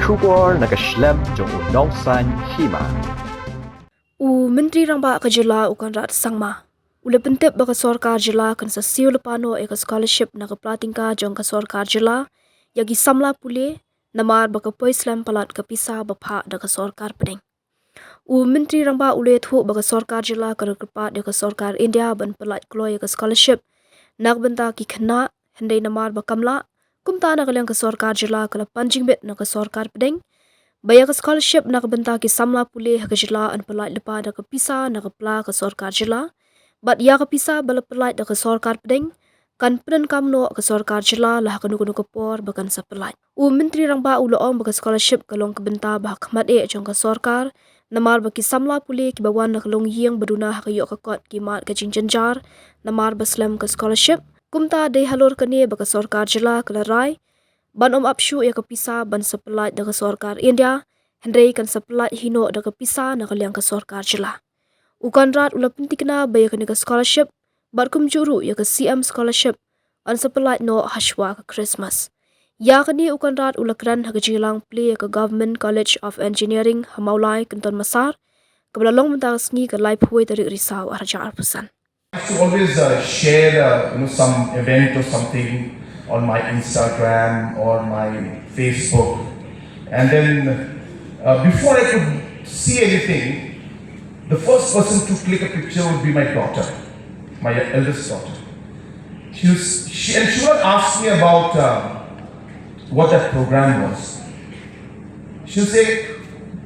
Shwa naga Slem jong unong san Hima. Menteri Ramba ka Jylla ukan rat sangma. Ule pentip baka Sorkar Jylla kan sa Siew lepano eka scholarship na kaplatingka jong ka Sorkar Jylla yagi samla pule namar baka poi Slem palat ka Pisa bapha da ka Sorkar Pdeng. Menteri Ramba ule thu baka Sorkar Jylla ka rekepat da ka Sorkar India ban palat kloy ka scholarship nak benta ki khna hendai namar bakamla kumta na kalyang ka Sorkar Jylla kala panjing bet na ka Sorkar Pdeng. Baya ka scholarship na kabenta ki samla pule ha ka Jylla an Pyllait Lypa da ka Pisa na ka pla ka Sorkar Jylla. Bat Ïaka Pisa bala Pyllait da ka Sorkar Pdeng kan pren kamno ka Sorkar Jylla lah kanu ka por bakan sa Pyllait. Menteri Ramba uloong baka scholarship kalong kabenta bah khmat jong ka Sorkar namar baki samla pule ki bawan na kalong yeng baduna ha ka yok ka kot ki mat ka jingjanjar namar baslem ka scholarship kumta dei halor kane baka Sorkar Jylla kala rai. Ban apshu ya ka Pisa ban sa Pyllait da ka Sorkar India hendrei kan sa Pyllait hino da ka Pisa na kalyang ka Sorkar Jylla. Ukan rat ula pentikna baya ka scholarship bat kum juru ya ka CM scholarship an sa Pyllait no Shwa ka Kristmas. Ya ka ni ukan rat ula kran ha ka Jylang play ya ka Government College of Engineering Hamaulai Kenton Masar kabalalong mentas ngi ka Lypa dari risau arja arpusan. I used to always share some event or something on my Instagram or my Facebook, and then before I could see anything, the first person to click a picture would be my daughter, my eldest daughter. She would ask me about what that program was. She would say,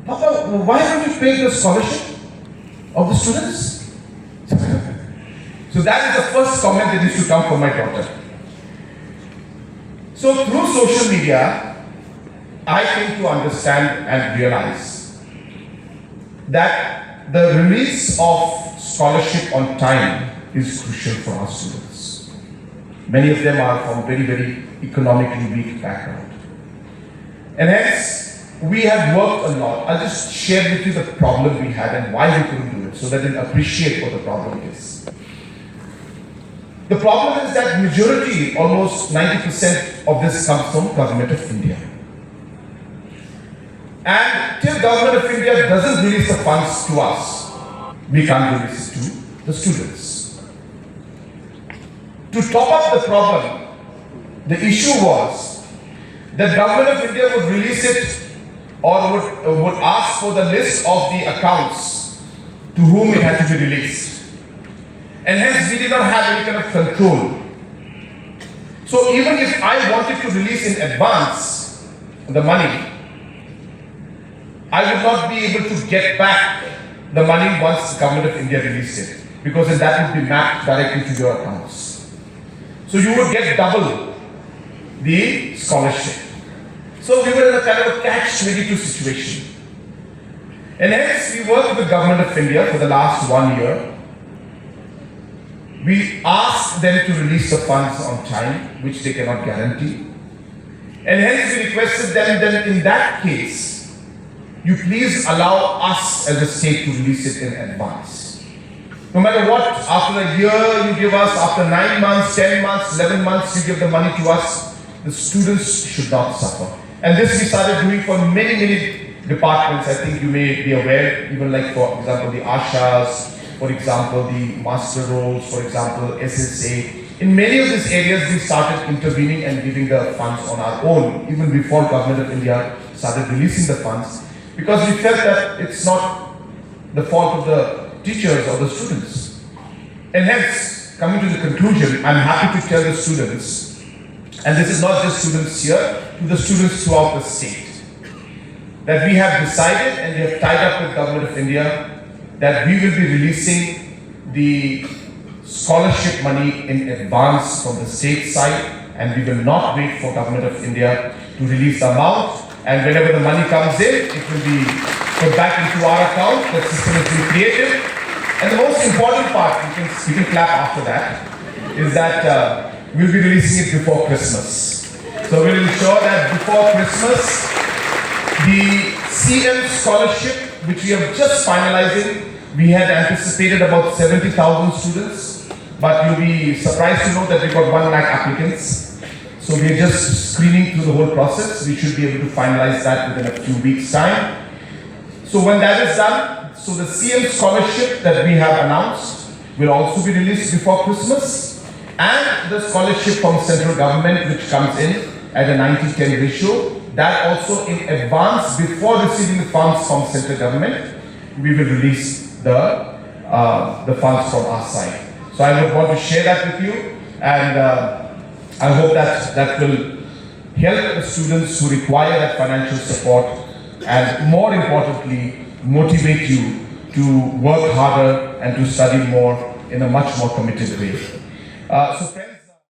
"Papa, why don't you pay the scholarship of the students?" So that is the first comment that used to come from my daughter. So through social media, I came to understand and realize that the release of scholarship on time is crucial for our students. Many of them are from very, very economically weak background. And hence, we have worked a lot. I'll just share with you the problem we had and why we couldn't do it so that you'll appreciate what the problem is. The problem is that majority, almost 90% of this comes from Government of India. And till Government of India doesn't release the funds to us, we can't release it to the students. To top up the problem, the issue was that Government of India would release it or would ask for the list of the accounts to whom it had to be released. And hence we did not have any kind of control. So even if I wanted to release in advance the money, I would not be able to get back the money once the Government of India released it, because then that would be mapped directly to your accounts. So you would get double the scholarship. So we were in a kind of a catch-22 situation. And hence we worked with the Government of India for the last 1 year. We asked them to release the funds on time, which they cannot guarantee. And hence we requested them that in that case, you please allow us as a state to release it in advance. No matter what, after a year you give us, after 9 months, 10 months, 11 months you give the money to us, the students should not suffer. And this we started doing for many, many departments. I think you may be aware, even like for example the Ashas, for example, the master roles, for example, SSA. In many of these areas, we started intervening and giving the funds on our own, even before Government of India started releasing the funds, because we felt that it's not the fault of the teachers or the students. And hence, coming to the conclusion, I'm happy to tell the students, and this is not just students here, to the students throughout the state, that we have decided and we have tied up with Government of India that we will be releasing the scholarship money in advance from the state side, and we will not wait for Government of India to release the amount, and whenever the money comes in, it will be put back into our account. The system has been created. And the most important part, you can clap after that, is that we'll be releasing it before Christmas. So we'll ensure that before Christmas, the CM scholarship, which we are just finalizing, we had anticipated about 70,000 students, but you'll be surprised to know that we got 1 lakh applicants. So we are just screening through the whole process. We should be able to finalize that within a few weeks' time. So when that is done, so the CM scholarship that we have announced will also be released before Christmas, and the scholarship from central government which comes in at a 90-10 ratio, that also in advance before receiving the funds from central government, we will release the funds from our side. So I would want to share that with you, and I hope that will help the students who require that financial support, and more importantly, motivate you to work harder and to study more in a much more committed way. So friends,